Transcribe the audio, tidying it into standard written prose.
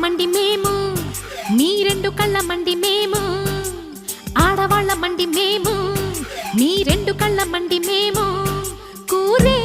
మండి మేము, మీ రెండు కళ్ళ మండి మేము. ఆడవాళ్ళ మండి మేము, మీ రెండు కళ్ళ మండి మేము. కూరే